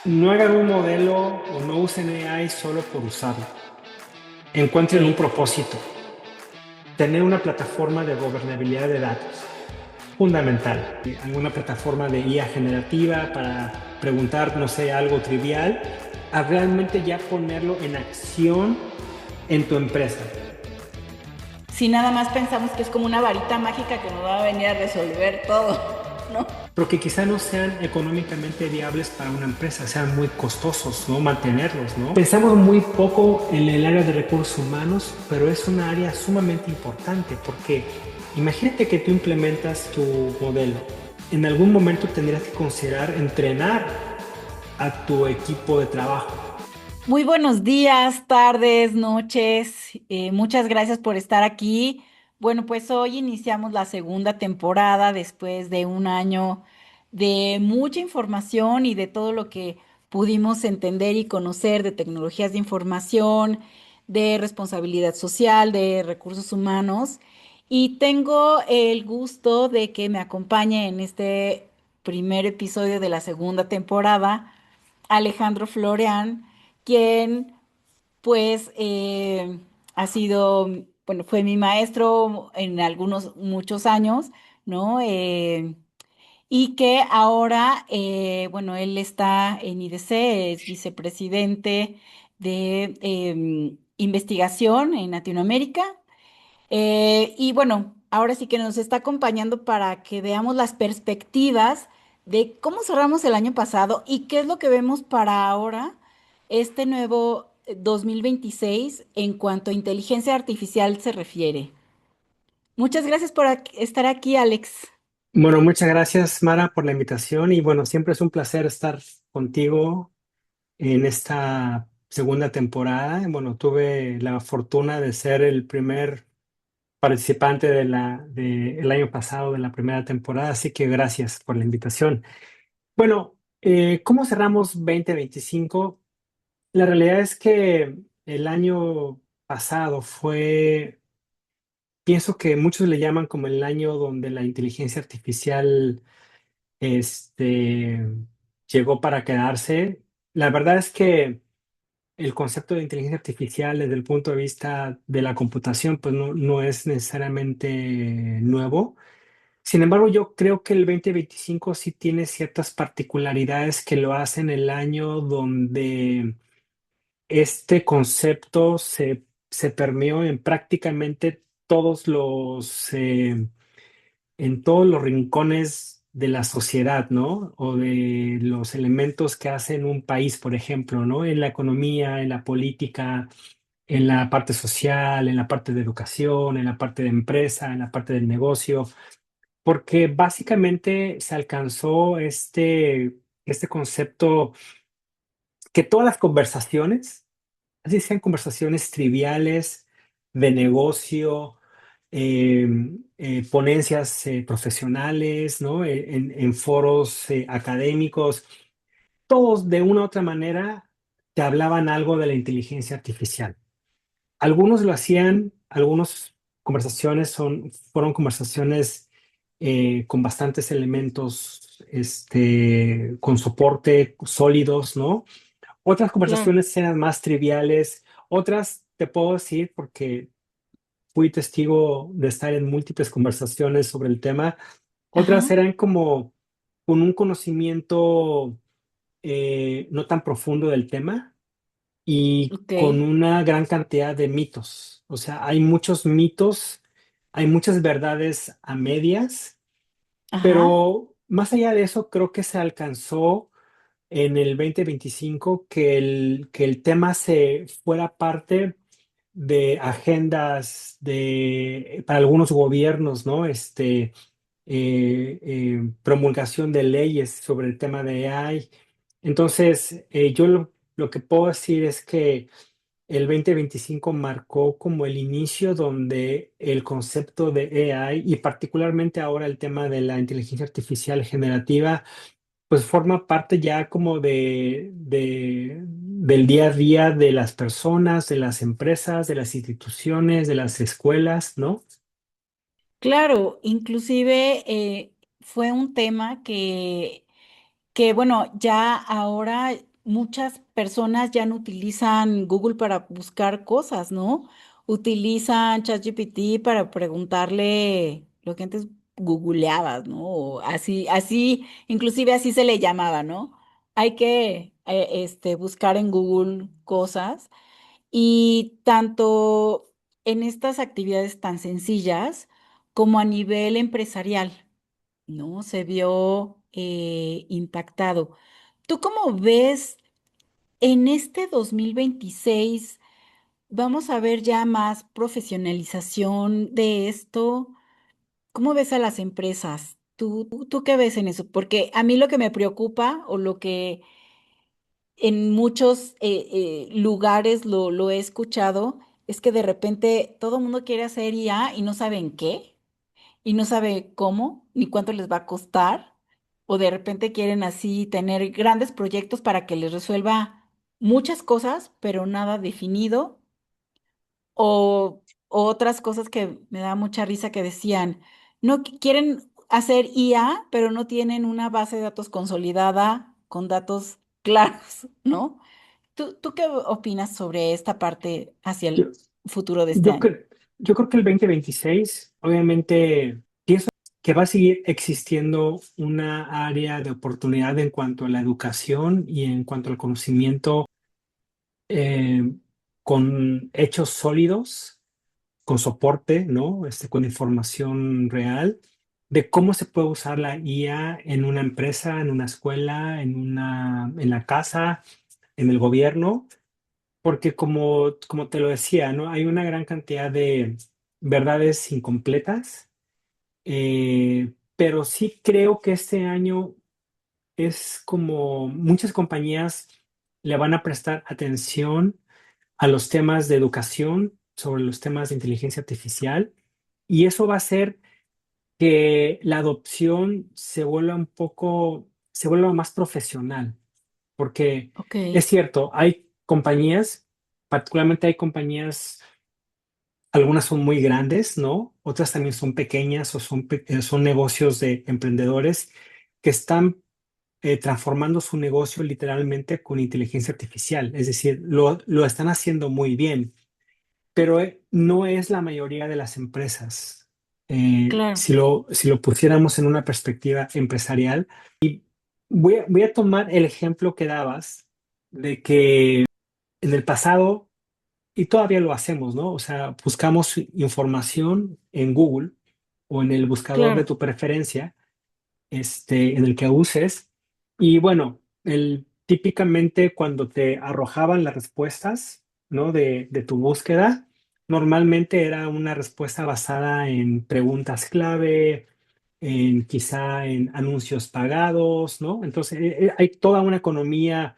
No hagan un modelo o no usen AI solo por usarlo. Encuentren un Ok. propósito. Tener una plataforma de gobernabilidad de datos. Fundamental. Alguna plataforma de IA generativa para preguntar, no sé, algo trivial, a realmente ya ponerlo en acción en tu empresa. Si nada más pensamos que es como una varita mágica que nos va a venir a resolver todo, ¿no? Porque quizá no sean económicamente viables para una empresa, sean muy costosos, ¿no? Mantenerlos, ¿no? Pensamos muy poco en el área de recursos humanos, pero es una área sumamente importante porque imagínate que tú implementas tu modelo. En algún momento tendrías que considerar entrenar a tu equipo de trabajo. Muy buenos días, tardes, noches. Muchas gracias por estar aquí. Bueno, pues hoy iniciamos la segunda temporada después de un año de mucha información y de todo lo que pudimos entender y conocer de tecnologías de información, de responsabilidad social, de recursos humanos. Y tengo el gusto de que me acompañe en este primer episodio de la segunda temporada Alejandro Floreán, quien pues ha sido, bueno, fue mi maestro en muchos años, ¿no? Y que ahora, bueno, él está en IDC, es vicepresidente de investigación en Latinoamérica. Y bueno, ahora sí que nos está acompañando para que veamos las perspectivas de cómo cerramos el año pasado y qué es lo que vemos para ahora, este nuevo 2026 en cuanto a inteligencia artificial se refiere. Muchas gracias por estar aquí, Alex. Bueno, muchas gracias, Mara, por la invitación y bueno, siempre es un placer estar contigo en esta segunda temporada. Bueno, tuve la fortuna de ser el primer participante del año pasado de la primera temporada, así que gracias por la invitación. Bueno, ¿cómo cerramos 2025? La realidad es que el año pasado pienso que muchos le llaman como el año donde la inteligencia artificial este, llegó para quedarse. La verdad es que el concepto de inteligencia artificial desde el punto de vista de la computación, pues no es necesariamente nuevo. Sin embargo, yo creo que el 2025 sí tiene ciertas particularidades que lo hacen el año donde este concepto se permeó en prácticamente en todos los rincones de la sociedad, ¿no? O de los elementos que hacen un país, por ejemplo, ¿no? En la economía, en la política, en la parte social, en la parte de educación, en la parte de empresa, en la parte del negocio, porque básicamente se alcanzó este concepto que todas las conversaciones, así sean conversaciones triviales de negocio, eh, ponencias profesionales, ¿no? En foros académicos, todos de una u otra manera te hablaban algo de la inteligencia artificial. Algunos lo hacían, algunas conversaciones fueron conversaciones con bastantes elementos, con soporte sólidos, ¿no? Otras Claro. conversaciones eran más triviales, otras te puedo decir porque fui testigo de estar en múltiples conversaciones sobre el tema, otras Ajá. eran como con un conocimiento no tan profundo del tema y Ok. con una gran cantidad de mitos. O sea, hay muchos mitos, hay muchas verdades a medias, Ajá. pero más allá de eso, creo que se alcanzó en el 2025 que el tema se fuera parte de agendas para algunos gobiernos, ¿no? Promulgación de leyes sobre el tema de AI. Entonces, yo lo que puedo decir es que el 2025 marcó como el inicio donde el concepto de AI y particularmente ahora el tema de la inteligencia artificial generativa pues forma parte ya como del día a día de las personas, de las empresas, de las instituciones, de las escuelas, ¿no? Claro, inclusive fue un tema que que bueno, ya ahora muchas personas ya no utilizan Google para buscar cosas, ¿no? Utilizan ChatGPT para preguntarle lo que antes googleabas, ¿no? O así, inclusive así se le llamaba, ¿no? Hay que buscar en Google cosas y tanto en estas actividades tan sencillas como a nivel empresarial. ¿No? Se vio impactado. ¿Tú cómo ves en este 2026? Vamos a ver ya más profesionalización de esto. ¿Cómo ves a las empresas? ¿Tú qué ves en eso? Porque a mí lo que me preocupa o lo que en muchos lugares lo he escuchado es que de repente todo el mundo quiere hacer IA y no saben qué y no sabe cómo ni cuánto les va a costar, o de repente quieren así tener grandes proyectos para que les resuelva muchas cosas, pero nada definido, o otras cosas que me da mucha risa que decían, no quieren hacer IA, pero no tienen una base de datos consolidada con datos claros, ¿no? ¿Tú qué opinas sobre esta parte hacia Yo, el futuro de este yo, año? cre- yo creo que el 2026, obviamente, pienso que va a seguir existiendo una área de oportunidad en cuanto a la educación y en cuanto al conocimiento eh, con hechos sólidos, con soporte, ¿no? Con información real de cómo se puede usar la IA en una empresa, en una escuela, en la casa, en el gobierno, porque como te lo decía, ¿no? Hay una gran cantidad de verdades incompletas, pero sí creo que este año es como muchas compañías le van a prestar atención a los temas de educación, sobre los temas de inteligencia artificial, y eso va a hacer que la adopción se vuelva más profesional, porque Ok, es cierto, hay compañías, particularmente hay compañías, algunas son muy grandes, ¿no? Otras también son pequeñas o son negocios de emprendedores que están transformando su negocio literalmente con inteligencia artificial. Es decir, lo están haciendo muy bien, pero no es la mayoría de las empresas. claro, Si lo pusiéramos en una perspectiva empresarial, voy a tomar el ejemplo que dabas de que en el pasado, y todavía lo hacemos, ¿no? O sea, buscamos información en Google o en el buscador de claro. tu preferencia, en el que uses. Y bueno, típicamente cuando te arrojaban las respuestas, ¿no? De tu búsqueda, normalmente era una respuesta basada en preguntas clave, quizá en anuncios pagados, ¿no? Entonces, hay toda una economía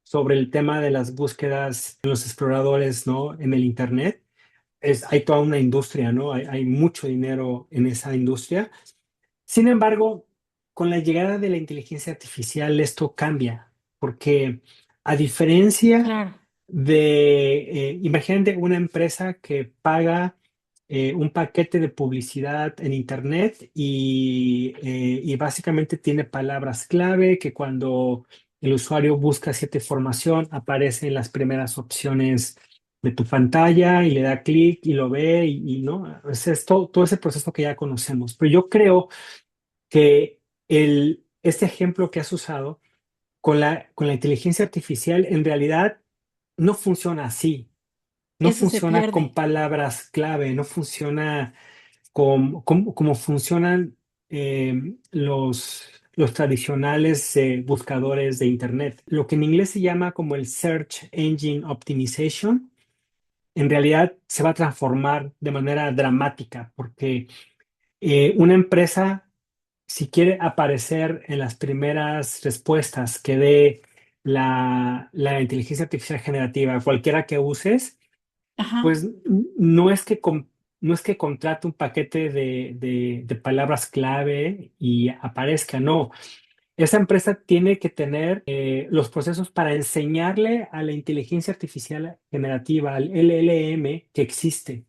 sobre el tema de las búsquedas de los exploradores, ¿no? En el Internet. Hay toda una industria, ¿no? Hay mucho dinero en esa industria. Sin embargo, con la llegada de la inteligencia artificial esto cambia, porque a diferencia Claro, imagínate una empresa que paga un paquete de publicidad en Internet y básicamente tiene palabras clave que cuando el usuario busca cierta información aparece en las primeras opciones de tu pantalla y le da clic y lo ve y no, es todo ese proceso que ya conocemos. Pero yo creo que este ejemplo que has usado con la inteligencia artificial en realidad no funciona así, no eso se funciona con pierde. palabras clave, no funciona como funcionan los tradicionales buscadores de Internet. Lo que en inglés se llama como el Search Engine Optimization, en realidad se va a transformar de manera dramática porque una empresa, si quiere aparecer en las primeras respuestas que dé la inteligencia artificial generativa, cualquiera que uses, Ajá, pues no es que contrate un paquete de palabras clave y aparezca, no. Esa empresa tiene que tener los procesos para enseñarle a la inteligencia artificial generativa, al LLM, que existe.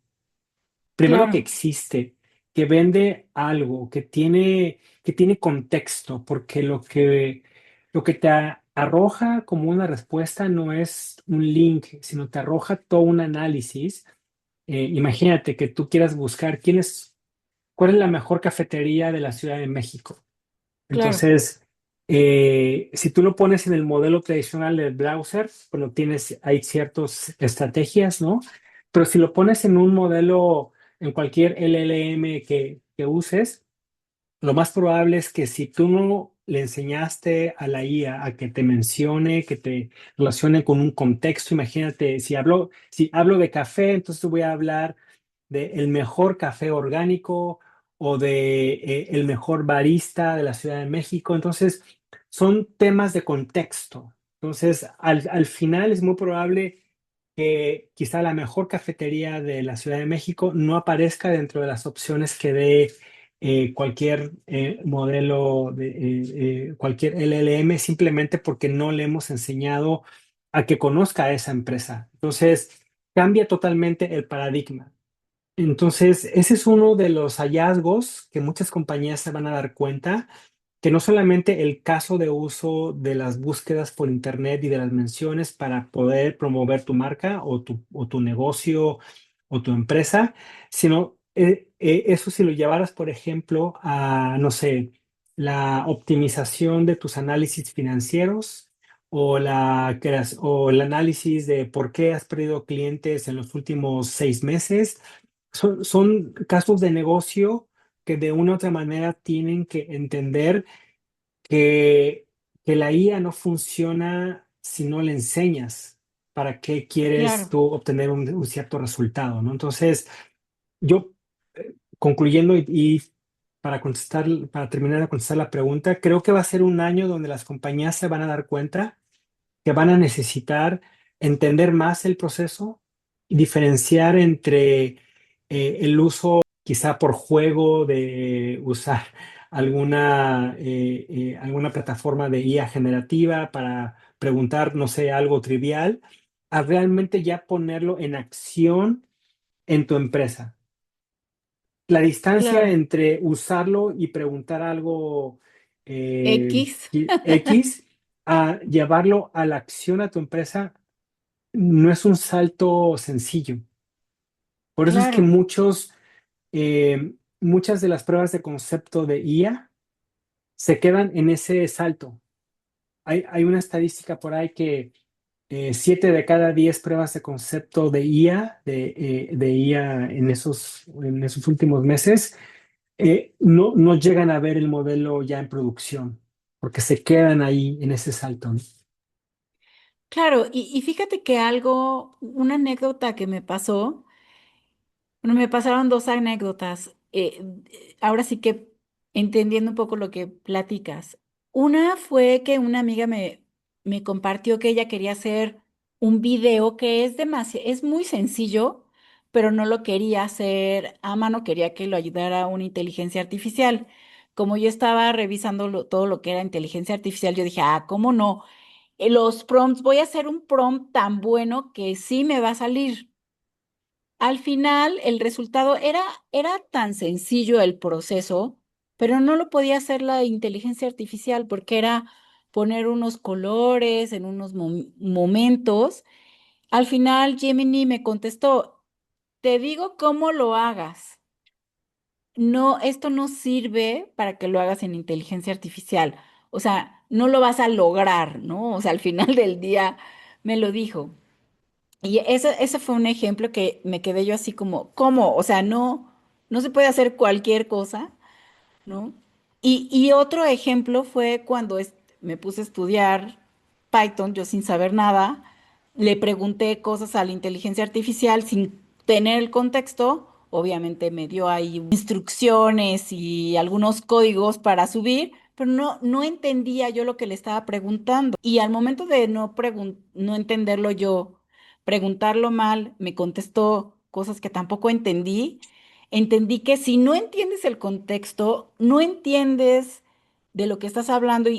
Primero que claro, existe, que vende algo, que tiene contexto, porque lo que te arroja como una respuesta no es un link, sino te arroja todo un análisis. Imagínate que tú quieras buscar cuál es la mejor cafetería de la Ciudad de México. Claro, Entonces, si tú lo pones en el modelo tradicional del browser, bueno, hay ciertas estrategias, ¿no? Pero si lo pones en un modelo, en cualquier LLM que uses, lo más probable es que si tú no le enseñaste a la IA a que te mencione, que te relacione con un contexto, imagínate, si hablo de café, entonces voy a hablar de el mejor café orgánico o de el mejor barista de la Ciudad de México. Entonces, son temas de contexto. Entonces, al final es muy probable que quizá la mejor cafetería de la Ciudad de México no aparezca dentro de las opciones que dé cualquier modelo cualquier LLM, simplemente porque no le hemos enseñado a que conozca a esa empresa. Entonces, cambia totalmente el paradigma. Entonces, ese es uno de los hallazgos que muchas compañías se van a dar cuenta, que no solamente el caso de uso de las búsquedas por Internet y de las menciones para poder promover tu marca o tu negocio o tu empresa, sino eso si lo llevaras, por ejemplo, a, no sé, la optimización de tus análisis financieros o el análisis de por qué has perdido clientes en los últimos 6 meses. Son casos de negocio que de una u otra manera tienen que entender que, que la IA no funciona si no le enseñas para qué quieres claro. tú obtener un cierto resultado, ¿no? Entonces, yo, concluyendo y para terminar de contestar la pregunta, creo que va a ser un año donde las compañías se van a dar cuenta que van a necesitar entender más el proceso y diferenciar entre el uso quizá por juego de usar alguna plataforma de IA generativa para preguntar, no sé, algo trivial, a realmente ya ponerlo en acción en tu empresa. La distancia Claro. entre usarlo y preguntar algo X. X a llevarlo a la acción a tu empresa no es un salto sencillo. Por eso es que Claro, muchas de las pruebas de concepto de IA se quedan en ese salto. Hay una estadística por ahí que 7 de cada 10 pruebas de concepto de IA, de IA en esos últimos meses, no llegan a ver el modelo ya en producción, porque se quedan ahí en ese salto, ¿no? claro. Y fíjate que una anécdota que me pasó. Bueno, me pasaron dos anécdotas. Ahora sí que entendiendo un poco lo que platicas. Una fue que una amiga me compartió que ella quería hacer un video que es muy sencillo, pero no lo quería hacer a mano, quería que lo ayudara una inteligencia artificial. Como yo estaba revisando todo lo que era inteligencia artificial, yo dije, ¿cómo no? Los prompts, voy a hacer un prompt tan bueno que sí me va a salir. Al final, el resultado era tan sencillo el proceso, pero no lo podía hacer la inteligencia artificial porque era poner unos colores en unos momentos. Al final, Gemini me contestó, te digo cómo lo hagas. No, esto no sirve para que lo hagas en inteligencia artificial. O sea, no lo vas a lograr, ¿no? O sea, al final del día me lo dijo. Y ese fue un ejemplo que me quedé yo así como, ¿cómo? O sea, no se puede hacer cualquier cosa, ¿no? Y otro ejemplo fue cuando me puse a estudiar Python, yo sin saber nada, le pregunté cosas a la inteligencia artificial sin tener el contexto, obviamente me dio ahí instrucciones y algunos códigos para subir, pero no entendía yo lo que le estaba preguntando. Y al momento de no entenderlo yo, preguntarlo mal, me contestó cosas que tampoco entendí que si no entiendes el contexto, no entiendes de lo que estás hablando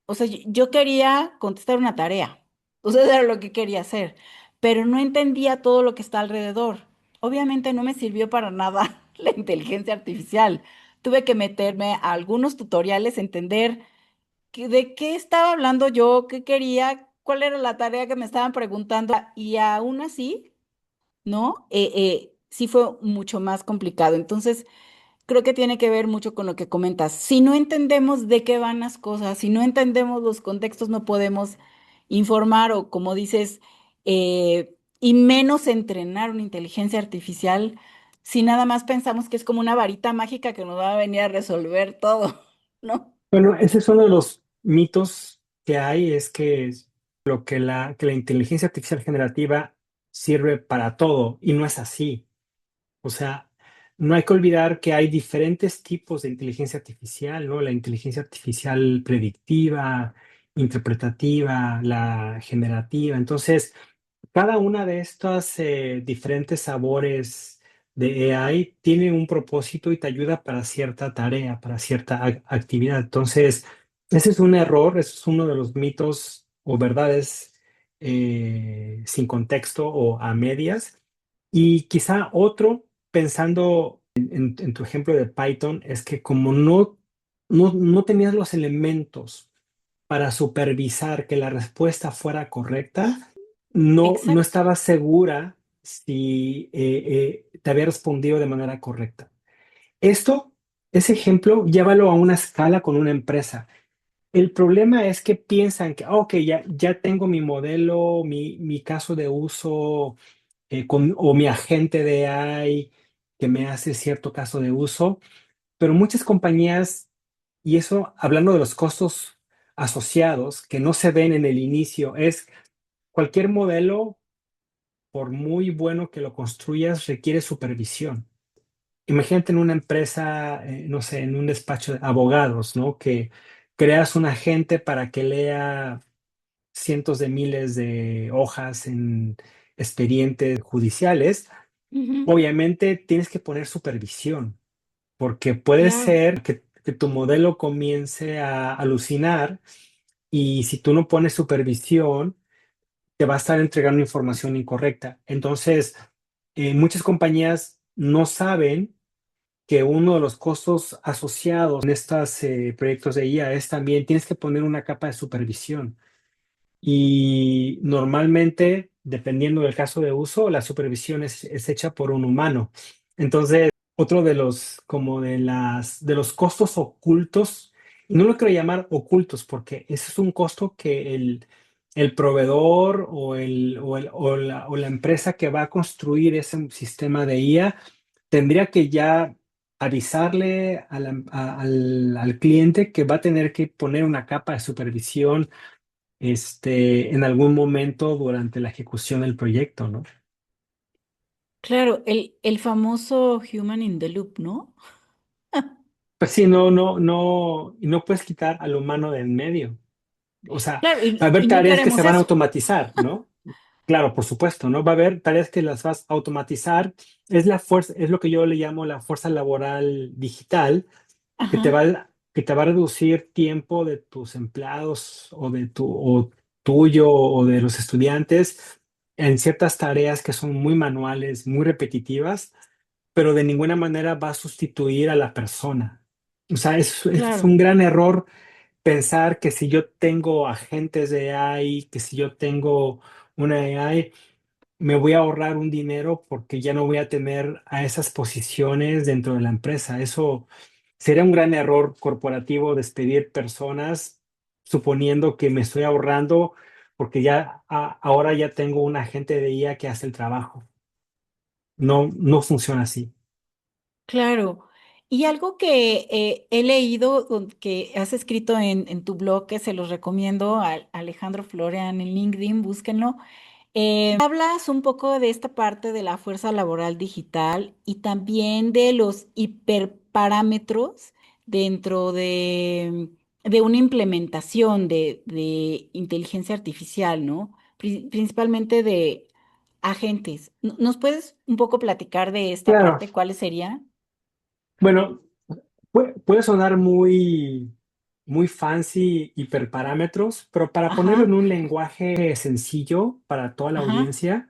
o sea, yo quería contestar una tarea, o sea, eso era lo que quería hacer, pero no entendía todo lo que está alrededor. Obviamente no me sirvió para nada la inteligencia artificial. Tuve que meterme a algunos tutoriales, entender ¿De qué estaba hablando yo? ¿Qué quería? ¿Cuál era la tarea que me estaban preguntando? Y aún así, ¿no? Sí fue mucho más complicado. Entonces, creo que tiene que ver mucho con lo que comentas. Si no entendemos de qué van las cosas, si no entendemos los contextos, no podemos informar o, como dices, y menos entrenar una inteligencia artificial si nada más pensamos que es como una varita mágica que nos va a venir a resolver todo, ¿no? Bueno, ese es uno de los mitos que hay, es que que la inteligencia artificial generativa sirve para todo y no es así. O sea, no hay que olvidar que hay diferentes tipos de inteligencia artificial, ¿no? La inteligencia artificial predictiva, interpretativa, la generativa. Entonces, cada una de estas diferentes sabores de AI tiene un propósito y te ayuda para cierta tarea, para cierta actividad. Entonces, ese es un error, ese es uno de los mitos o verdades sin contexto o a medias. Y quizá otro, pensando en tu ejemplo de Python, es que como no tenías los elementos para supervisar que la respuesta fuera correcta, no Exacto. estaba segura si te había respondido de manera correcta. Esto, ese ejemplo, llévalo a una escala con una empresa. El problema es que piensan que, ok, ya tengo mi modelo, mi caso de uso o mi agente de AI que me hace cierto caso de uso, pero muchas compañías, y eso hablando de los costos asociados que no se ven en el inicio, es cualquier modelo, por muy bueno que lo construyas, requiere supervisión. Imagínate en una empresa, no sé, en un despacho de abogados, ¿no? Que creas un agente para que lea cientos de miles de hojas en expedientes judiciales. Ujú. Obviamente tienes que poner supervisión, porque puede Claro, ser que tu modelo comience a alucinar y si tú no pones supervisión, te va a estar entregando información incorrecta. Entonces, muchas compañías no saben que uno de los costos asociados en estos proyectos de IA es también tienes que poner una capa de supervisión. Y normalmente, dependiendo del caso de uso, la supervisión es hecha por un humano. Entonces, otro de los, como de los costos ocultos, y no lo quiero llamar ocultos, porque ese es un costo que el proveedor o la empresa que va a construir ese sistema de IA tendría que ya avisarle al cliente que va a tener que poner una capa de supervisión en algún momento durante la ejecución del proyecto, ¿no? claro, el famoso human in the loop, ¿no? Pues sí, y no puedes quitar al humano de en medio. O sea, Claro, va a haber y no tareas que se queremos van a eso. automatizar, ¿no? Claro, por supuesto, ¿no? Va a haber tareas que las vas a automatizar. Es la fuerza, es lo que yo le llamo la fuerza laboral digital, Ajá, que te va a reducir tiempo de tus empleados o tuyo o de los estudiantes en ciertas tareas que son muy manuales, muy repetitivas, pero de ninguna manera va a sustituir a la persona. O sea, es claro. un gran error pensar que si yo tengo agentes de AI, que si yo tengo una AI, me voy a ahorrar un dinero porque ya no voy a tener a esas posiciones dentro de la empresa. Eso sería un gran error corporativo, despedir personas suponiendo que me estoy ahorrando porque ahora ya tengo un agente de IA que hace el trabajo. No funciona así. Claro. Y algo que he leído, que has escrito en tu blog, que se los recomiendo a Alejandro Florian en LinkedIn, búsquenlo. Hablas un poco de esta parte de la fuerza laboral digital y también de los hiperparámetros dentro de una implementación de inteligencia artificial, ¿no? Principalmente de agentes. ¿Nos puedes un poco platicar de esta Claro. parte? ¿Cuáles serían? Bueno, puede sonar muy fancy hiperparámetros, pero para ponerlo en Ajá, un lenguaje sencillo para toda la ajá, audiencia,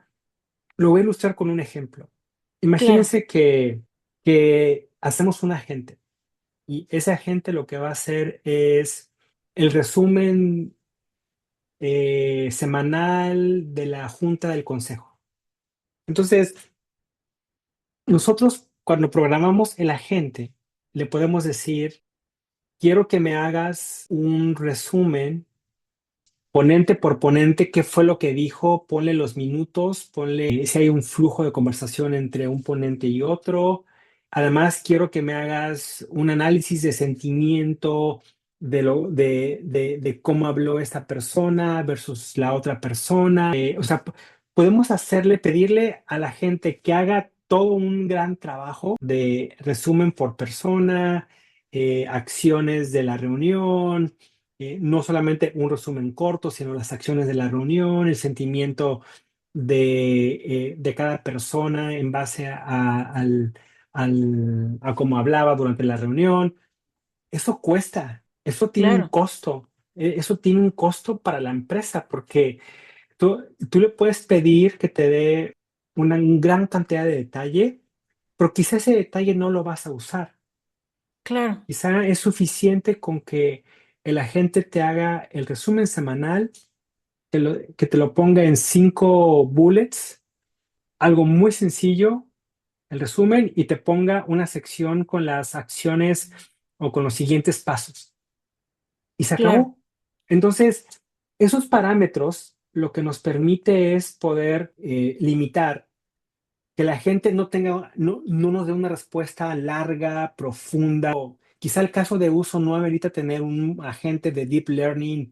lo voy a ilustrar con un ejemplo. claro. Imagínense que hacemos un agente y ese agente lo que va a hacer es el resumen semanal de la Junta del Consejo. Entonces, nosotros cuando programamos el agente, le podemos decir, quiero que me hagas un resumen ponente por ponente, qué fue lo que dijo, ponle los minutos, ponle si hay un flujo de conversación entre un ponente y otro. Además, quiero que me hagas un análisis de sentimiento de cómo habló esta persona versus la otra persona. O sea, podemos pedirle a la gente que haga todo un gran trabajo de resumen por persona, acciones de la reunión, no solamente un resumen corto, sino las acciones de la reunión, el sentimiento de cada persona en base a cómo hablaba durante la reunión. Eso cuesta, eso tiene un Claro, costo, eso tiene un costo para la empresa porque tú le puedes pedir que te dé una gran cantidad de detalle, pero quizá ese detalle no lo vas a usar. claro, Quizá es suficiente con que el agente te haga el resumen semanal, que te lo ponga en 5 bullets, algo muy sencillo, el resumen, y te ponga una sección con las acciones o con los siguientes pasos. Y se claro, acabó. Entonces, esos parámetros lo que nos permite es poder limitar que la gente no nos dé una respuesta larga, profunda, o quizá el caso de uso no amerita tener un agente de deep learning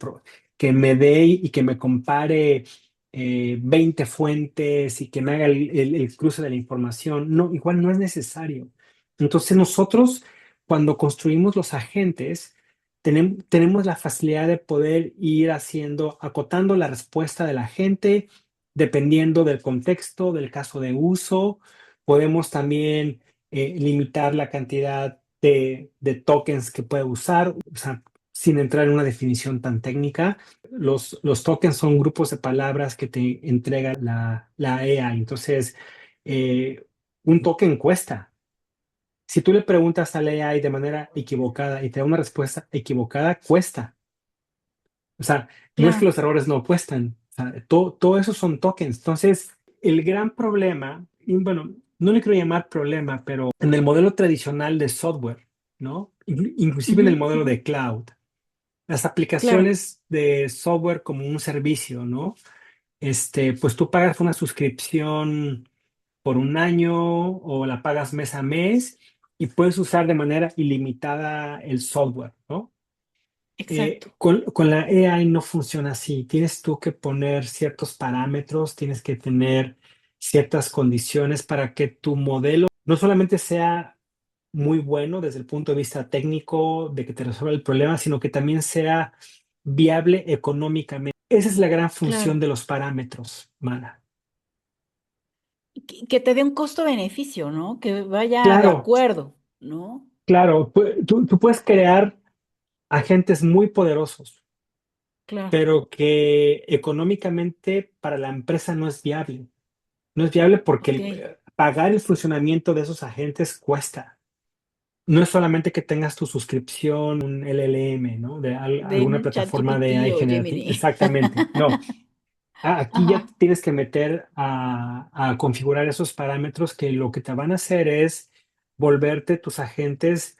que me dé y que me compare 20 fuentes y que me haga el cruce de la información. No, igual no es necesario. Entonces nosotros, cuando construimos los agentes, tenemos la facilidad de poder ir acotando la respuesta de la gente dependiendo del contexto, del caso de uso. Podemos también limitar la cantidad de tokens que puede usar, o sea, sin entrar en una definición tan técnica. Los tokens son grupos de palabras que te entrega la AI. Entonces, un token cuesta. Si tú le preguntas a la AI de manera equivocada y te da una respuesta equivocada, cuesta. O sea, no es que claro, los errores no cuestan, o sea, todo eso son tokens. Entonces, el gran problema, y bueno, no le quiero llamar problema, pero en el modelo tradicional de software, ¿no? Inclusive en ujú, el modelo ujú, de cloud, las claro, aplicaciones de software como un servicio, ¿no? Pues tú pagas una suscripción por un año o la pagas mes a mes y puedes usar de manera ilimitada el software, ¿no? exacto, Con la AI no funciona así. Tienes tú que poner ciertos parámetros, tienes que tener ciertas condiciones para que tu modelo no solamente sea muy bueno desde el punto de vista técnico, de que te resuelva el problema, sino que también sea viable económicamente. Esa es la gran función claro. de los parámetros, Mara. Que te dé un costo-beneficio, ¿no? Que vaya de Claro, acuerdo, ¿no? claro, tú puedes crear agentes muy poderosos, Claro, pero que económicamente para la empresa no es viable. No es viable porque ok. pagar el funcionamiento de esos agentes cuesta. No es solamente que tengas tu suscripción, un LLM, ¿no? De De alguna un plataforma de ChatGPT AI o generativa. Gemini. Exactamente. No. Aquí ya Ajá, te tienes que meter a configurar esos parámetros que lo que te van a hacer es volverte tus agentes,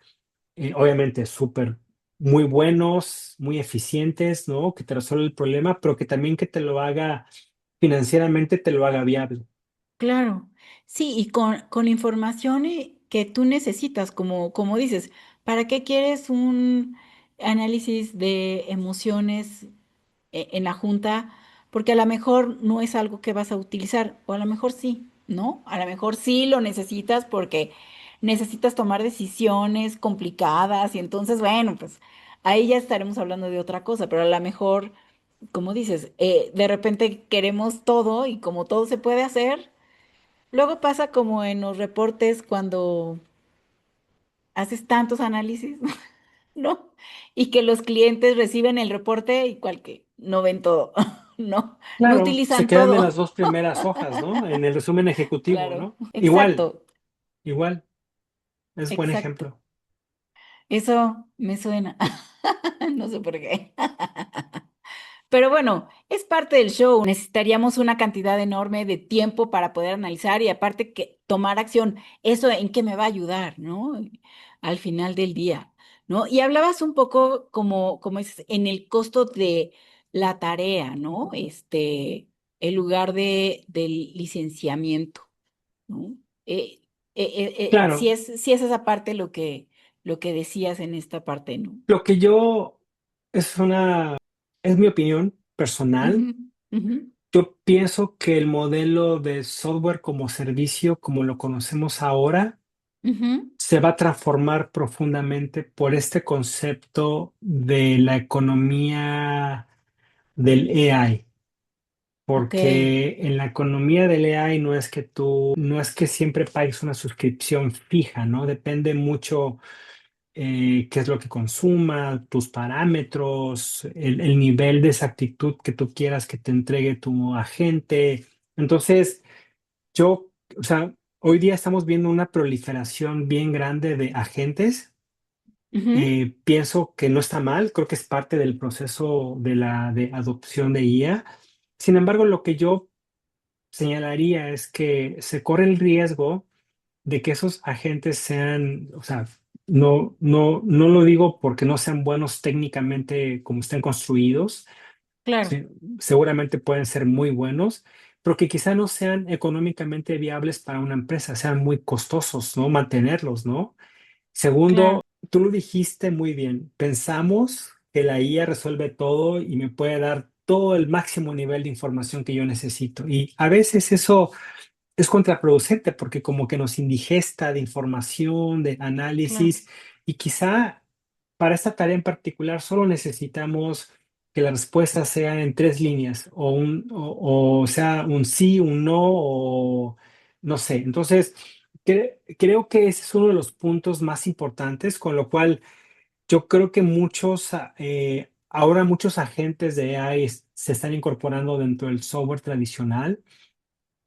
obviamente, súper muy buenos, muy eficientes, ¿no? Que te resuelva el problema, pero que también que te lo haga financieramente, te lo haga viable. claro. Sí, y con la información que tú necesitas, como dices, ¿para qué quieres un análisis de emociones en la junta? Porque a lo mejor no es algo que vas a utilizar, o a lo mejor sí, ¿no? A lo mejor sí lo necesitas porque necesitas tomar decisiones complicadas y entonces, bueno, pues ahí ya estaremos hablando de otra cosa, pero a lo mejor, como dices, de repente queremos todo y como todo se puede hacer, luego pasa como en los reportes cuando haces tantos análisis, ¿no? Y que los clientes reciben el reporte y cual que no ven todo, ¿no? No Claro, se utilizan quedan en las todo. dos primeras hojas, ¿no? En el resumen ejecutivo, Claro, ¿no? Igual, exacto, igual, es buen exacto. ejemplo. Eso me suena. No sé por qué. Pero bueno, es parte del show. Necesitaríamos una cantidad enorme de tiempo para poder analizar y aparte que tomar acción. ¿Eso en qué me va a ayudar, no? Al final del día, ¿no? Y hablabas un poco como es en el costo de la tarea, ¿no? El lugar del licenciamiento, ¿no? Eh, Claro, sí es esa parte lo que decías en esta parte, ¿no? lo que yo es mi opinión Ujú, personal. ujú, Yo pienso que el modelo de software como servicio, como lo conocemos ahora, ujú. se va a transformar profundamente por este concepto de la economía del AI. Ok, Porque en la economía del AI no es que siempre pagues una suscripción fija, ¿no? Depende mucho qué es lo que consuma, tus parámetros, el nivel de exactitud que tú quieras que te entregue tu agente. Entonces, yo, o sea, hoy día estamos viendo una proliferación bien grande de agentes. ujú, Pienso que no está mal, creo que es parte del proceso de adopción de IA. Sin embargo, lo que yo señalaría es que se corre el riesgo de que esos agentes sean, o sea, no lo digo porque no sean buenos técnicamente como estén construidos, claro, sí, seguramente pueden ser muy buenos, pero que quizá no sean económicamente viables para una empresa, sean muy costosos, ¿no? Mantenerlos, ¿no? claro, Segundo, tú lo dijiste muy bien, pensamos que la IA resuelve todo y me puede dar todo el máximo nivel de información que yo necesito. Y a veces eso es contraproducente porque como que nos indigesta de información, de claro, análisis y quizá para esta tarea en particular solo necesitamos que la respuesta sea en tres líneas o sea un sí, un no o no sé. Entonces, creo que ese es uno de los puntos más importantes, con lo cual yo creo que ahora muchos agentes de AI se están incorporando dentro del software tradicional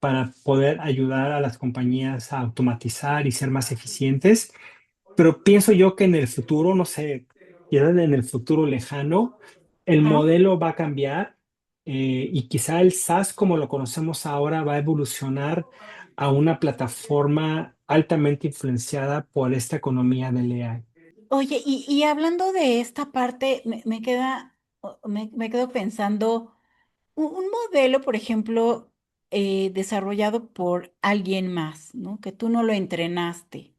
para poder ayudar a las compañías a automatizar y ser más eficientes. Pero pienso yo que en el futuro, no sé, quizás en el futuro lejano, el ajá. modelo va a cambiar y quizá el SaaS como lo conocemos ahora va a evolucionar a una plataforma altamente influenciada por esta economía del AI. Oye, y hablando de esta parte, me quedo pensando, un modelo, por ejemplo, desarrollado por alguien más, ¿no? Que tú no lo entrenaste,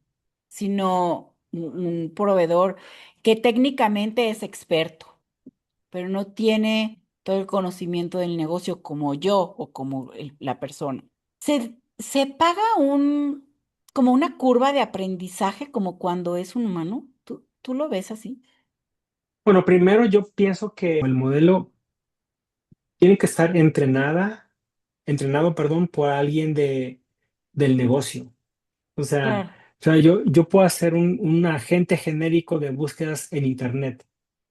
sino un proveedor que técnicamente es experto, pero no tiene todo el conocimiento del negocio como yo o como la persona. Se paga como una curva de aprendizaje como cuando es un humano? ¿Tú lo ves así? Bueno, primero yo pienso que el modelo tiene que estar entrenado, perdón, por alguien del negocio. Claro. O sea, yo puedo hacer un agente genérico de búsquedas en Internet,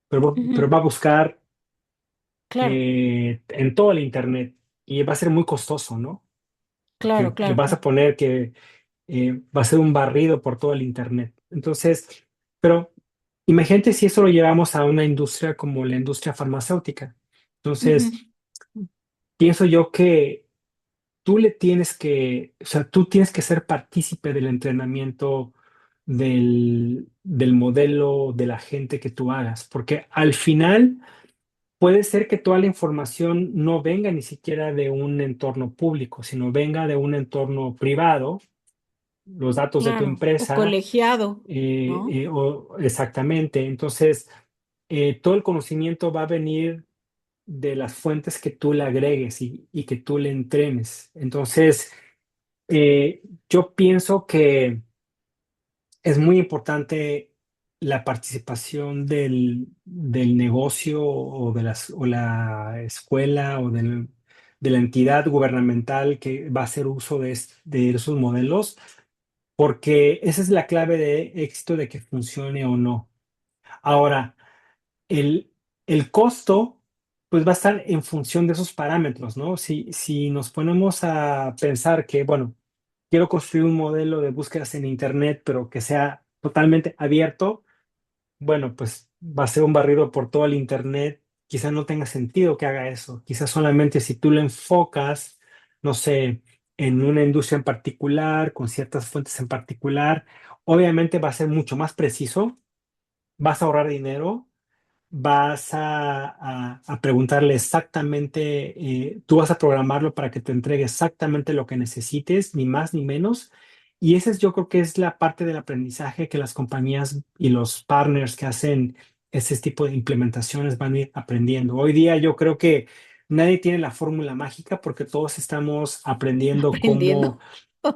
pero Ujú, va a buscar claro, en todo el Internet y va a ser muy costoso, ¿no? claro, Porque le claro. vas a poner que va a ser un barrido por todo el Internet. Entonces, pero imagínate si eso lo llevamos a una industria como la industria farmacéutica. Ujú, Entonces, pienso yo que o sea, tú tienes que ser partícipe del entrenamiento del modelo de la gente que tú hagas, porque al final puede ser que toda la información no venga ni siquiera de un entorno público, sino venga de un entorno privado, los datos de tu claro. O empresa, colegiado, ¿no? exactamente. Entonces, todo el conocimiento va a venir de las fuentes que tú le agregues y que tú le entrenes. Entonces, yo pienso que es muy importante la participación del negocio o la escuela de la entidad gubernamental que va a hacer uso de esos modelos, porque esa es la clave de éxito de que funcione o no. Ahora, el, el costo, pues va a estar en función de esos parámetros, ¿no? Si nos ponemos a pensar que, bueno, quiero construir un modelo de búsquedas en Internet, pero que sea totalmente abierto, bueno, pues va a ser un barrido por todo el Internet, quizás no tenga sentido que haga eso. Quizás solamente si tú lo enfocas, no sé, en una industria en particular, con ciertas fuentes en particular, obviamente va a ser mucho más preciso, vas a ahorrar dinero, vas a preguntarle exactamente, tú vas a programarlo para que te entregue exactamente lo que necesites, ni más ni menos. Y ese es, yo creo que es la parte del aprendizaje que las compañías y los partners que hacen ese tipo de implementaciones van a ir aprendiendo. Hoy día yo creo que nadie tiene la fórmula mágica porque todos estamos aprendiendo aprendiendo.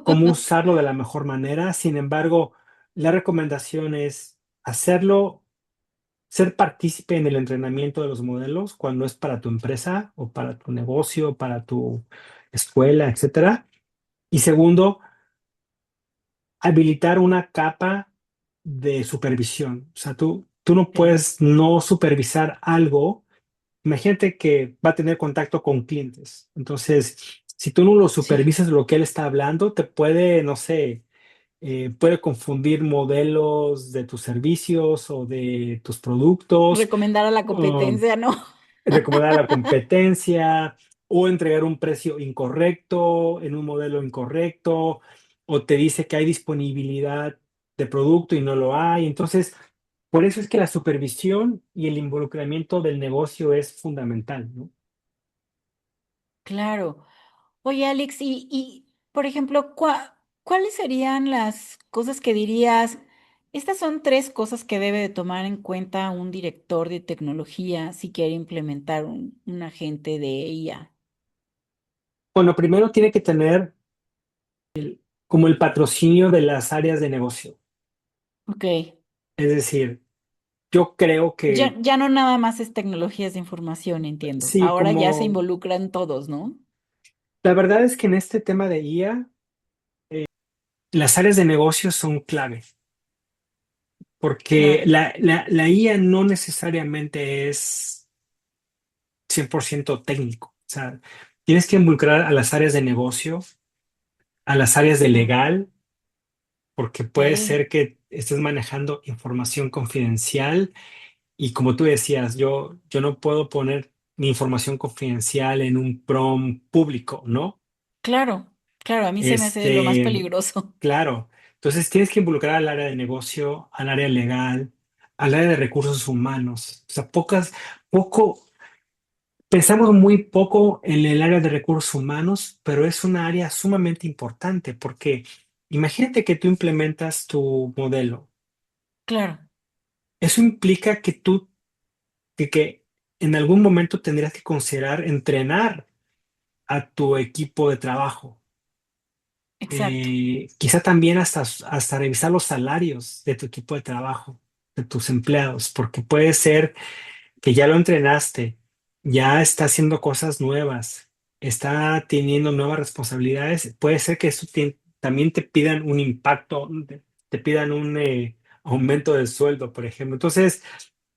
cómo usarlo de la mejor manera. Sin embargo, la recomendación es hacerlo, ser partícipe en el entrenamiento de los modelos cuando es para tu empresa o para tu negocio, para tu escuela, etcétera. Y segundo, habilitar una capa de supervisión. O sea, tú no Ok, puedes no supervisar algo. Imagínate que va a tener contacto con clientes. Entonces, si tú no lo sí. supervisas lo que él está hablando, te puede, no sé, puede confundir modelos de tus servicios o de tus productos, Recomendar a la um, competencia, ¿no? recomendar a la competencia o entregar un precio incorrecto en un modelo incorrecto o te dice que hay disponibilidad de producto y no lo hay. Entonces, por eso es que la supervisión y el involucramiento del negocio es fundamental, ¿no? Claro. Oye, Alex, por ejemplo, ¿cuáles serían las cosas que dirías? Estas son tres cosas que debe de tomar en cuenta un director de tecnología si quiere implementar un agente de IA. Bueno, primero tiene que tener como el patrocinio de las áreas de negocio. Ok. Es decir, yo creo Ya, que ya no nada más es tecnologías de información, entiendo. sí, Ahora ya se como involucran todos, ¿no? la verdad es que en este tema de IA, las áreas de negocio son clave, porque Claro. la IA no necesariamente es 100% técnico. O sea, tienes que involucrar a las áreas de negocio, a las áreas de Ujú. legal, porque Ok. puede ser que estés manejando información confidencial y como tú decías, yo no puedo poner mi información confidencial en un prom público, ¿no? Claro, claro, a mí se me hace lo más Este, peligroso. claro. Entonces tienes que involucrar al área de negocio, al área legal, al área de recursos humanos. O sea, pensamos muy poco en el área de recursos humanos, pero es una área sumamente importante porque imagínate que tú implementas tu modelo. Claro, Eso implica que en algún momento tendrías que considerar entrenar a tu equipo de trabajo. exacto. Quizá también hasta revisar los salarios de tu equipo de trabajo, de tus empleados, porque puede ser que ya lo entrenaste, ya está haciendo cosas nuevas, está teniendo nuevas responsabilidades. Puede ser que también te pidan un impacto, te pidan un aumento del sueldo, por ejemplo. Entonces,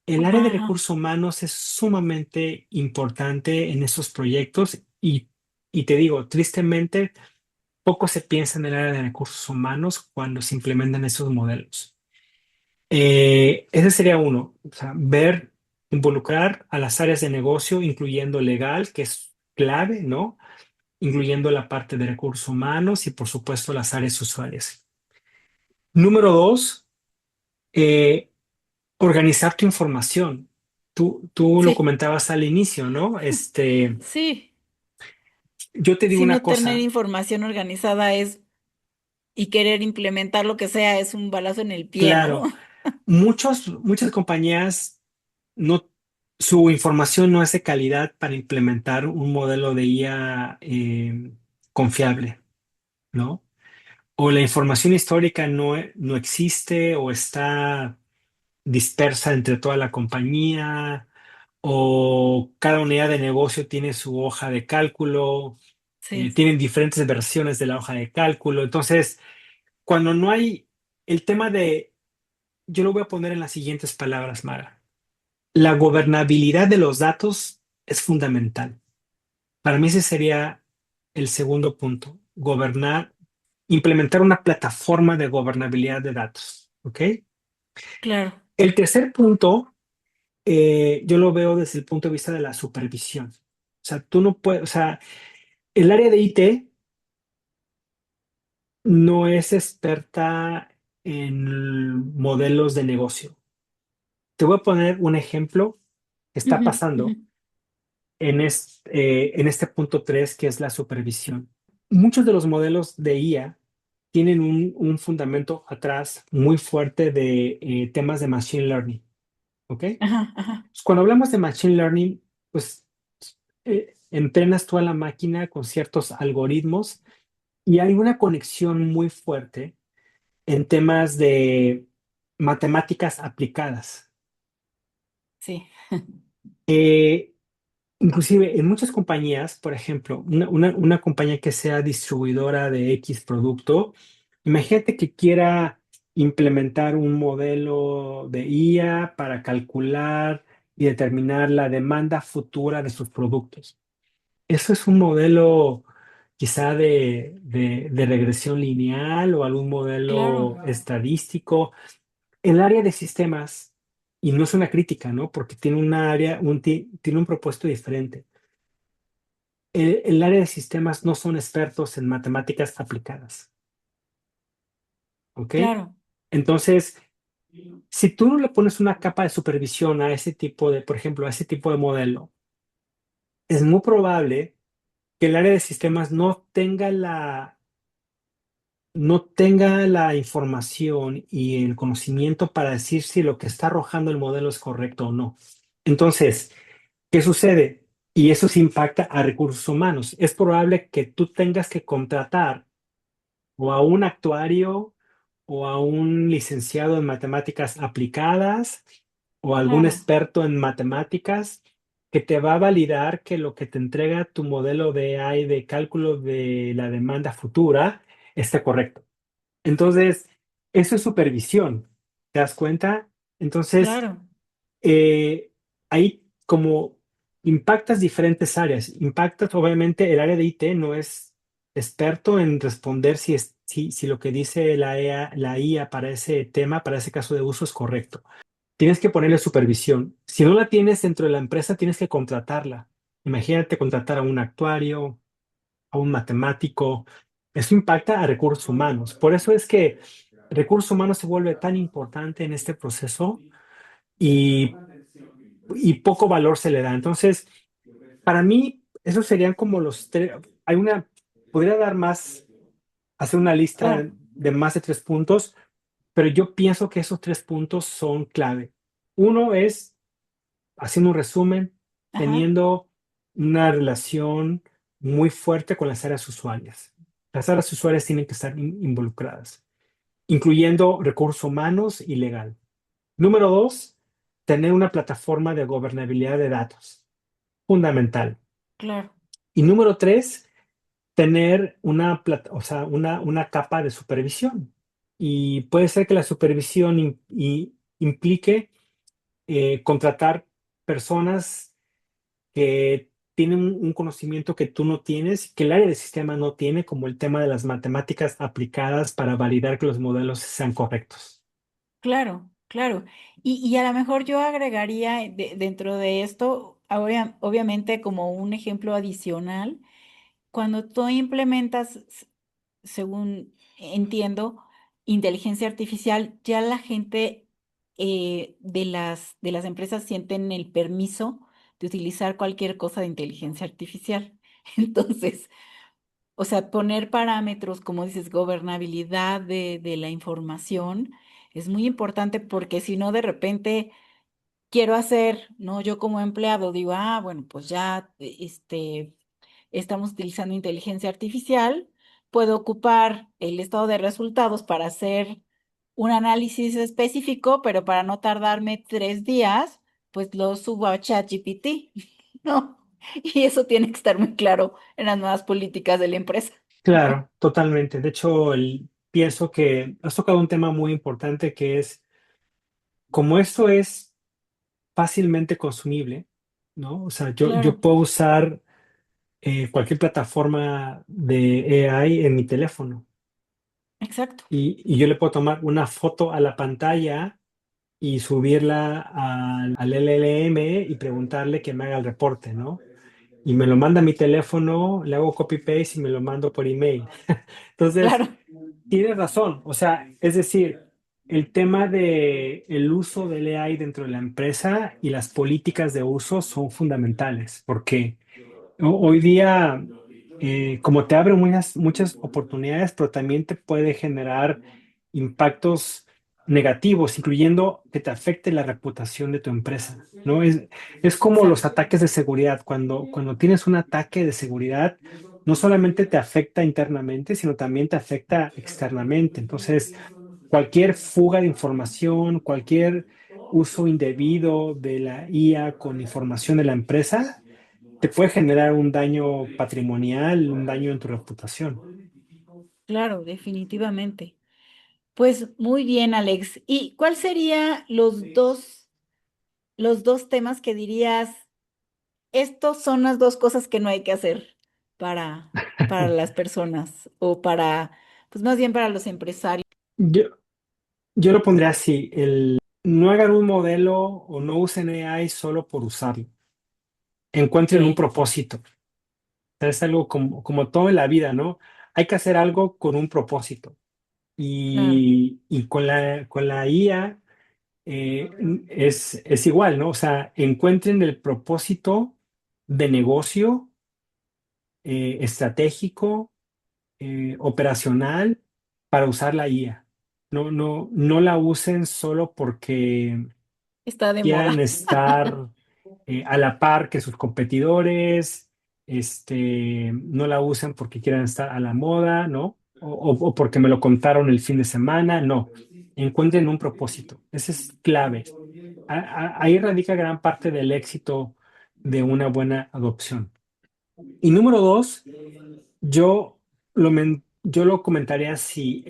el área de Ajá, recursos humanos es sumamente importante en esos proyectos y te digo, tristemente, poco se piensa en el área de recursos humanos cuando se implementan esos modelos. Ese sería uno, o sea, involucrar a las áreas de negocio, incluyendo legal, que es clave, ¿no? Incluyendo la parte de recursos humanos y, por supuesto, las áreas usuarias. Número dos, eh, organizar tu información. Tú lo sí, comentabas al inicio, ¿no? sí. Yo te digo Si una no tener cosa, información organizada es y querer implementar lo que sea es un balazo en el pie, ¿no? claro, muchas compañías no, su información no es de calidad para implementar un modelo de IA confiable, ¿no? O la información histórica no existe o está dispersa entre toda la compañía o cada unidad de negocio tiene su hoja de cálculo, Sí, tienen diferentes versiones de la hoja de cálculo. Entonces, cuando no hay el tema de, yo lo voy a poner en las siguientes palabras, Mara. La gobernabilidad de los datos es fundamental. Para mí ese sería el segundo punto, implementar una plataforma de gobernabilidad de datos, ¿ok? claro. El tercer punto yo lo veo desde el punto de vista de la supervisión. O sea, tú no puedes, o sea, el área de IT no es experta en modelos de negocio. Te voy a poner un ejemplo que está Ujú, ujú. pasando en este punto 3 que es la supervisión. Muchos de los modelos de IA tienen un fundamento atrás muy fuerte de temas de machine learning, ¿ok? Ajá, ajá, Pues cuando hablamos de machine learning, pues entrenas tú a la máquina con ciertos algoritmos y hay una conexión muy fuerte en temas de matemáticas aplicadas. sí. Eh, Inclusive en muchas compañías, por ejemplo, una compañía que sea distribuidora de X producto, imagínate que quiera implementar un modelo de IA para calcular y determinar la demanda futura de sus productos. Eso es un modelo quizá de regresión lineal o algún modelo Claro, estadístico. El área de sistemas, y no es una crítica, ¿no? Porque tiene una área, tiene un propósito diferente. El área de sistemas no son expertos en matemáticas aplicadas, ¿ok? claro, Entonces, si tú no le pones una capa de supervisión a ese tipo de, por ejemplo, a ese tipo de modelo, es muy probable que el área de sistemas no tenga la información y el conocimiento para decir si lo que está arrojando el modelo es correcto o no. Entonces, ¿qué sucede? Y eso sí impacta a recursos humanos. Es probable que tú tengas que contratar o a un actuario o a un licenciado en matemáticas aplicadas o algún claro, experto en matemáticas que te va a validar que lo que te entrega tu modelo de AI de cálculo de la demanda futura esté correcto. Entonces, eso es supervisión. ¿Te das cuenta? Entonces, claro, ahí como impactas diferentes áreas. Impactas, obviamente, el área de IT no es experto en responder si lo que dice la IA para ese tema, para ese caso de uso es correcto. Tienes que ponerle supervisión. Si no la tienes dentro de la empresa, tienes que contratarla. Imagínate contratar a un actuario, a un matemático. Eso impacta a recursos humanos. Por eso es que recursos humanos se vuelve tan importante en este proceso y, y poco valor se le da. Entonces, para mí, esos serían como los tres. Podría dar más, hacer una lista claro. de más de 3 puntos, pero yo pienso que esos 3 puntos son clave. Uno es, haciendo un resumen, Ajá, teniendo una relación muy fuerte con las áreas usuarias. Las áreas usuarias tienen que estar involucradas, incluyendo recursos humanos y legal. Número dos, tener una plataforma de gobernabilidad de datos, fundamental. claro, Y número tres, tener o sea, una capa de supervisión. Y puede ser que la supervisión implique contratar personas que tienen un conocimiento que tú no tienes, que el área de sistema no tiene, como el tema de las matemáticas aplicadas para validar que los modelos sean correctos. claro, claro. Y a lo mejor yo agregaría dentro de esto, obviamente como un ejemplo adicional, cuando tú implementas, según entiendo, inteligencia artificial, ya la gente de las empresas sienten el permiso de utilizar cualquier cosa de inteligencia artificial. Entonces, o sea, poner parámetros, como dices, gobernabilidad de la información es muy importante porque si no, de repente quiero hacer, ¿no? Yo como empleado digo, bueno, pues ya, estamos utilizando inteligencia artificial, puedo ocupar el estado de resultados para hacer un análisis específico, pero para no tardarme 3 días, pues lo subo a ChatGPT, ¿no? Y eso tiene que estar muy claro en las nuevas políticas de la empresa. Claro, totalmente. De hecho, pienso que has tocado un tema muy importante que es, como esto es fácilmente consumible, ¿no? O sea, yo Claro, puedo usar cualquier plataforma de AI en mi teléfono exacto. y yo le puedo tomar una foto a la pantalla y subirla al LLM y preguntarle que me haga el reporte, ¿no? Y me lo manda a mi teléfono, le hago copy-paste y me lo mando por email. Entonces, Claro, tienes razón. O sea, es decir, el tema de el uso del AI dentro de la empresa y las políticas de uso son fundamentales, porque hoy día, como te abre muchas oportunidades, pero también te puede generar impactos negativos, incluyendo que te afecte la reputación de tu empresa, ¿no? Es como los exacto. ataques de seguridad. Cuando tienes un ataque de seguridad, no solamente te afecta internamente, sino también te afecta externamente. Entonces, cualquier fuga de información, cualquier uso indebido de la IA con información de la empresa, te puede generar un daño patrimonial, un daño en tu reputación. Claro, definitivamente. Pues muy bien, Alex. ¿Y cuál sería los dos temas que dirías, estos son las dos cosas que no hay que hacer para, para las personas o para, pues más bien para los empresarios? Yo, yo lo pondría así, no hagan un modelo o no usen AI solo por usarlo. Encuentren un Ok, propósito. O sea, es algo como todo en la vida, ¿no? Hay que hacer algo con un propósito. claro. Y con la IA es igual, ¿no? O sea, encuentren el propósito de negocio estratégico operacional para usar la IA. No la usen solo porque Está de quieran moda. estar a la par que sus competidores, no la usen porque quieran estar a la moda, ¿no? O porque me lo contaron el fin de semana, no. Encuentren un propósito. Ese es clave. Ahí radica gran parte del éxito de una buena adopción. Y número dos, yo lo comentaría así,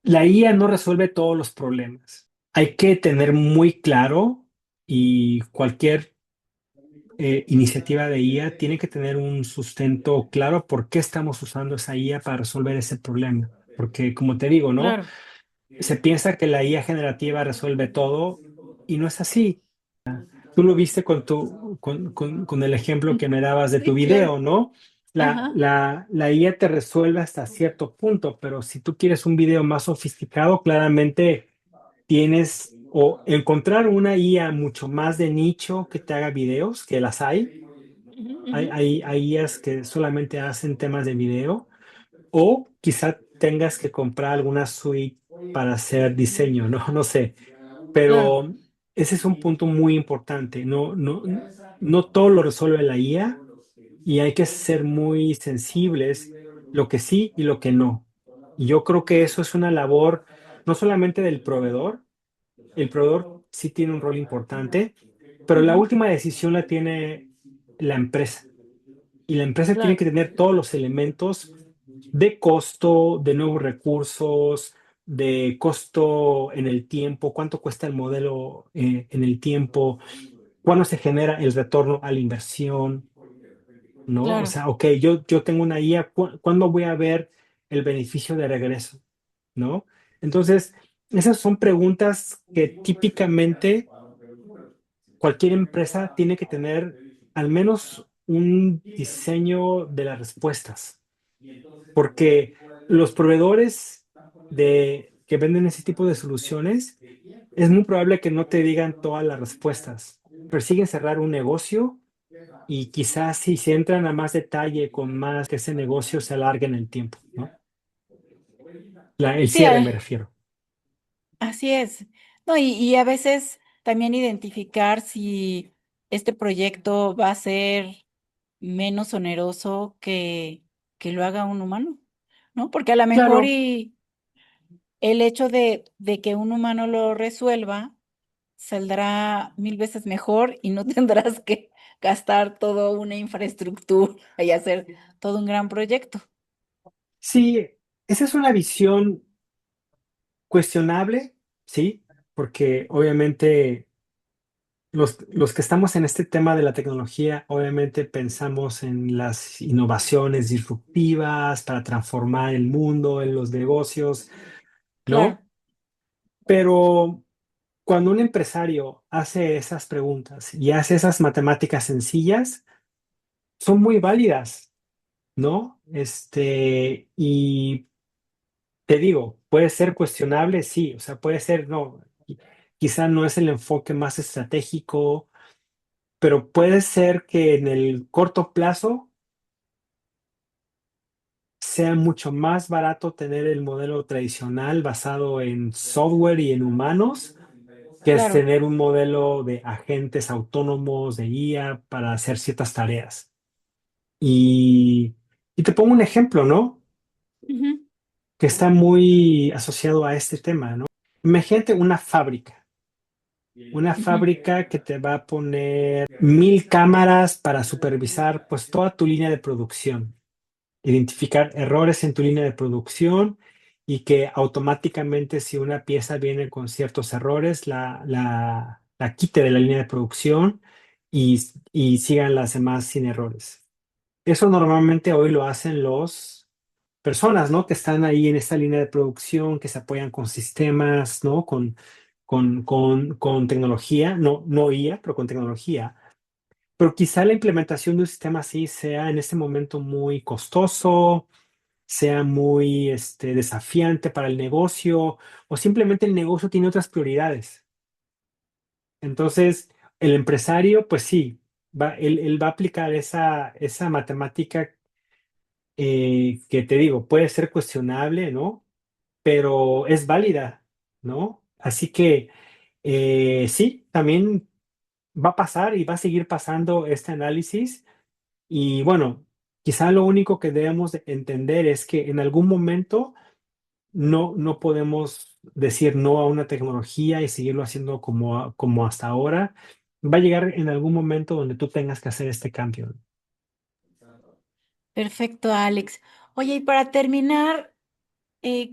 la IA no resuelve todos los problemas. Hay que tener muy claro y cualquier iniciativa de IA tiene que tener un sustento claro por qué estamos usando esa IA para resolver ese problema. Porque como te digo, ¿no? Claro. Se piensa que la IA generativa resuelve todo y no es así. Tú lo viste con el ejemplo que me dabas de tu Sí, claro. video, ¿no? Ajá. La IA te resuelve hasta cierto punto, pero si tú quieres un video más sofisticado, claramente tienes o encontrar una IA mucho más de nicho que te haga videos, que las hay. Ujú, Hay, ujú. hay, hay IAs que solamente hacen temas de video, o quizá tengas que comprar alguna suite para hacer diseño, ¿no? No sé, Claro. pero ese es un punto muy importante. No todo lo resuelve la IA y hay que ser muy sensibles, lo que sí y lo que no. Y yo creo que eso es una labor no solamente del proveedor, el proveedor sí tiene un rol importante, pero la Ujú, última decisión la tiene la empresa. Y la empresa tiene claro. que tener todos los elementos de costo, de nuevos recursos, de costo en el tiempo, cuánto cuesta el modelo en el tiempo, cuándo se genera el retorno a la inversión, ¿no? O Claro. sea, ok, yo tengo una IA, ¿cuándo voy a ver el beneficio de regreso? ¿No? Entonces, esas son preguntas que típicamente cualquier empresa tiene que tener al menos un diseño de las respuestas, porque los proveedores que venden ese tipo de soluciones, es muy probable que no te digan todas las respuestas. Persiguen cerrar un negocio y quizás si se entran a más detalle con más que ese negocio se alargue en el tiempo, ¿no? El Sí, cierre me refiero. así es. No, y a veces también identificar si este proyecto va a ser menos oneroso que lo haga un humano, ¿no? Porque a lo mejor Claro, y el hecho de que un humano lo resuelva saldrá mil veces mejor y no tendrás que gastar toda una infraestructura y hacer todo un gran proyecto. sí, esa es una visión cuestionable, sí, porque obviamente los que estamos en este tema de la tecnología, obviamente pensamos en las innovaciones disruptivas para transformar el mundo, en los negocios, Claro. ¿no? Pero cuando un empresario hace esas preguntas y hace esas matemáticas sencillas, son muy válidas, ¿no? Y te digo, puede ser cuestionable, sí, o sea, puede ser, no, quizá no es el enfoque más estratégico, pero puede ser que en el corto plazo sea mucho más barato tener el modelo tradicional basado en software y en humanos, que es Claro. tener un modelo de agentes autónomos de IA para hacer ciertas tareas. Y, y te pongo un ejemplo, ¿no? Ujú, Que está muy asociado a este tema, ¿no? Imagínate una ujú. fábrica que te va a poner 1000 cámaras para supervisar pues toda tu línea de producción, identificar errores en tu línea de producción y que automáticamente si una pieza viene con ciertos errores, la quite de la línea de producción y sigan las demás sin errores. Eso normalmente hoy lo hacen los personas, ¿no? Que están ahí en esta línea de producción, que se apoyan con sistemas, ¿no? Con tecnología, no IA, pero con tecnología. Pero quizá la implementación de un sistema así sea en este momento muy costoso, sea muy desafiante para el negocio, o simplemente el negocio tiene otras prioridades. Entonces, el empresario, pues sí, él va a aplicar esa matemática que te digo, puede ser cuestionable, ¿no? Pero es válida, ¿no? Así que sí, también va a pasar y va a seguir pasando este análisis. Y bueno, quizá lo único que debemos de entender es que en algún momento no podemos decir no a una tecnología y seguirlo haciendo como hasta ahora. Va a llegar en algún momento donde tú tengas que hacer este cambio. Perfecto, Alex. Oye, y para terminar,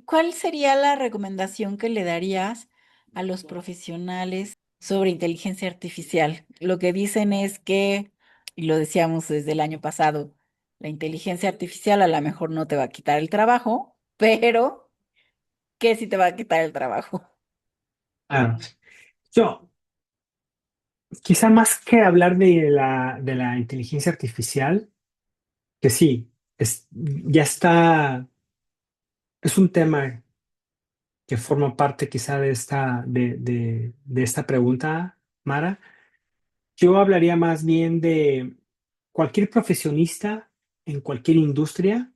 ¿cuál sería la recomendación que le darías a los profesionales sobre inteligencia artificial? Lo que dicen es que, y lo decíamos desde el año pasado, la inteligencia artificial a lo mejor no te va a quitar el trabajo, pero ¿qué sí te va a quitar el trabajo? Claro. Yo, quizá más que hablar de la inteligencia artificial, que sí, ya está, es un tema que forma parte quizá de esta pregunta, Mara. Yo hablaría más bien de cualquier profesionista en cualquier industria,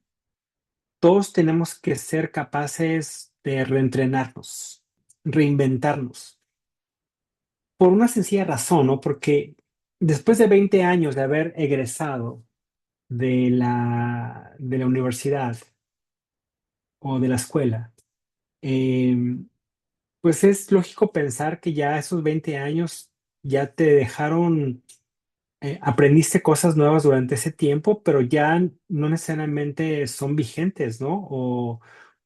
todos tenemos que ser capaces de reentrenarnos, reinventarnos, por una sencilla razón, ¿no? Porque después de 20 años de haber egresado de la universidad o de la escuela, eh, pues es lógico pensar que ya esos 20 años ya te dejaron, aprendiste cosas nuevas durante ese tiempo, pero ya no necesariamente son vigentes, ¿no? O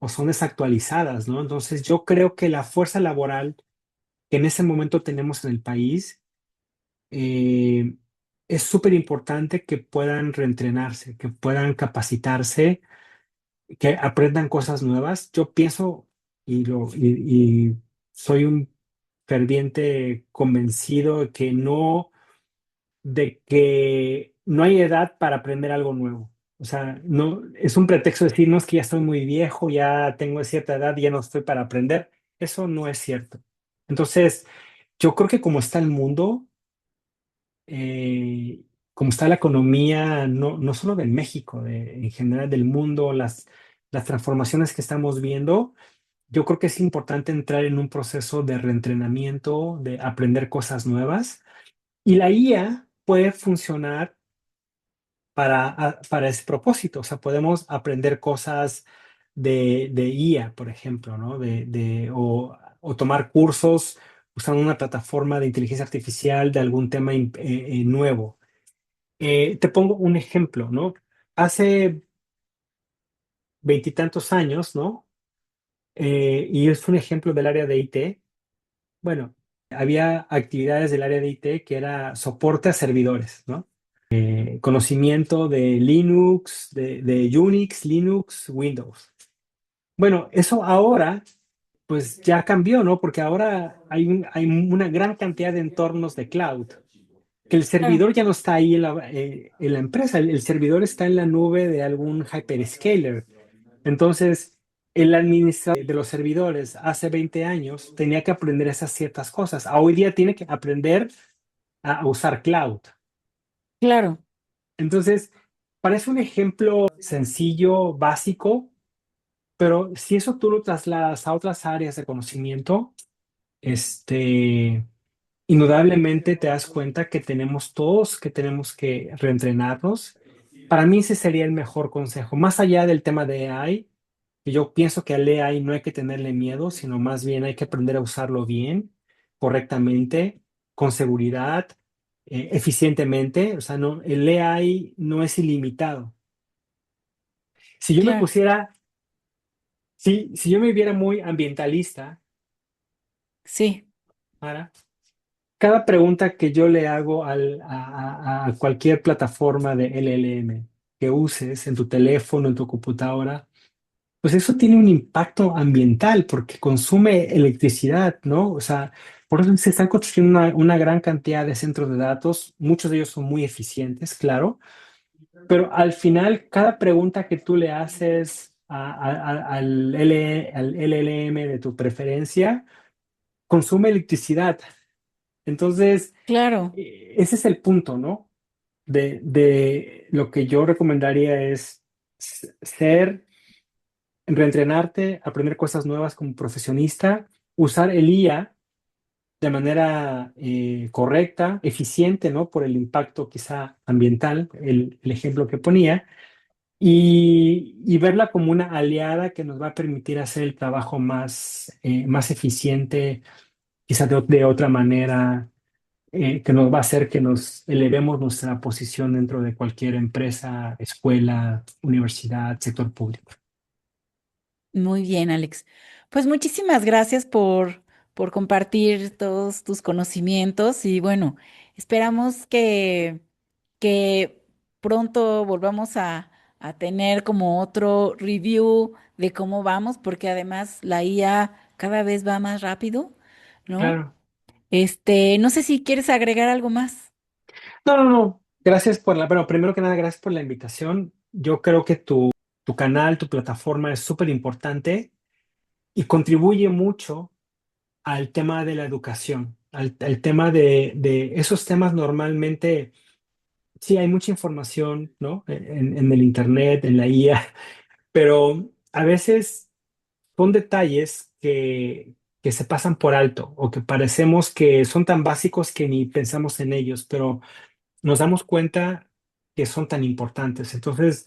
son desactualizadas, ¿no? Entonces yo creo que la fuerza laboral que en ese momento tenemos en el país, eh, es súper importante que puedan reentrenarse, que puedan capacitarse, que aprendan cosas nuevas. Yo pienso y soy un ferviente convencido de que no hay edad para aprender algo nuevo. O sea, no es un pretexto decirnos que ya estoy muy viejo, ya tengo cierta edad y ya no estoy para aprender. Eso no es cierto. Entonces, yo creo que como está el mundo, eh, como está la economía, no solo de México, en general del mundo, las transformaciones que estamos viendo, yo creo que es importante entrar en un proceso de reentrenamiento, de aprender cosas nuevas. Y la IA puede funcionar para ese propósito. O sea, podemos aprender cosas de IA, por ejemplo, ¿no? O tomar cursos usando una plataforma de inteligencia artificial de algún tema nuevo. Te pongo un ejemplo, ¿no? Hace veintitantos años, ¿no? Y es un ejemplo del área de IT. Bueno, había actividades del área de IT que era soporte a servidores, ¿no? Conocimiento de Linux, de Unix, Linux, Windows. Bueno, eso ahora pues ya cambió, ¿no? Porque ahora hay una gran cantidad de entornos de cloud, que el Claro, servidor ya no está ahí en la empresa, el servidor está en la nube de algún hyperscaler. Entonces, el administrador de los servidores hace 20 años tenía que aprender esas ciertas cosas. Hoy día tiene que aprender a usar cloud. claro, Entonces, parece un ejemplo sencillo, básico, pero si eso tú lo trasladas a otras áreas de conocimiento, este, indudablemente te das cuenta que tenemos todos que tenemos que reentrenarnos. Para mí ese sería el mejor consejo, más allá del tema de AI, que yo pienso que al AI no hay que tenerle miedo, sino más bien hay que aprender a usarlo bien, correctamente, con seguridad, eficientemente. O sea, no, el AI no es ilimitado. Si yo me claro, pusiera, si yo me viera muy ambientalista, sí, Mara, cada pregunta que yo le hago a cualquier plataforma de LLM que uses en tu teléfono, en tu computadora, pues eso tiene un impacto ambiental porque consume electricidad, ¿no? O sea, por eso se están construyendo una gran cantidad de centros de datos, muchos de ellos son muy eficientes, claro, pero al final cada pregunta que tú le haces al LLM de tu preferencia consume electricidad. Entonces, claro, ese es el punto, ¿no? De lo que yo recomendaría es ser, reentrenarte, aprender cosas nuevas como profesionista, usar el IA de manera correcta, eficiente, ¿no? Por el impacto quizá ambiental, el ejemplo que ponía, y verla como una aliada que nos va a permitir hacer el trabajo más eficiente, quizá de otra manera que nos va a hacer que nos elevemos nuestra posición dentro de cualquier empresa, escuela, universidad, sector público. muy bien, Alex. Pues muchísimas gracias por compartir todos tus conocimientos y bueno, esperamos que pronto volvamos a tener como otro review de cómo vamos, porque además la IA cada vez va más rápido, ¿no? Claro. No sé si quieres agregar algo más. No, no, no. Gracias bueno, primero que nada, gracias por la invitación. Yo creo que tu canal, tu plataforma es súper importante y contribuye mucho al tema de la educación, al tema de esos temas normalmente, sí, hay mucha información, ¿no? En el internet, en la IA, pero a veces son detalles que se pasan por alto o que parecemos que son tan básicos que ni pensamos en ellos, pero nos damos cuenta que son tan importantes. Entonces,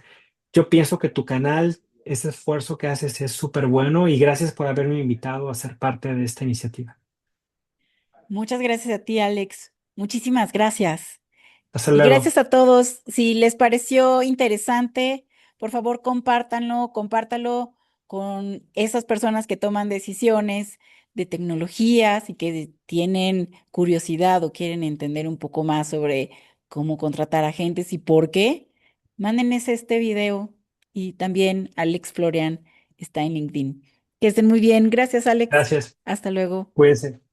yo pienso que tu canal, ese esfuerzo que haces es súper bueno y gracias por haberme invitado a ser parte de esta iniciativa. Muchas gracias a ti, Alex. Muchísimas gracias. Hasta Y luego. gracias a todos. Si les pareció interesante, por favor, compártalo con esas personas que toman decisiones de tecnologías y que tienen curiosidad o quieren entender un poco más sobre cómo contratar agentes y por qué. Mándenles este video y también Alex Florian está en LinkedIn. Que estén muy bien. Gracias, Alex. Gracias. Hasta luego. Cuídense.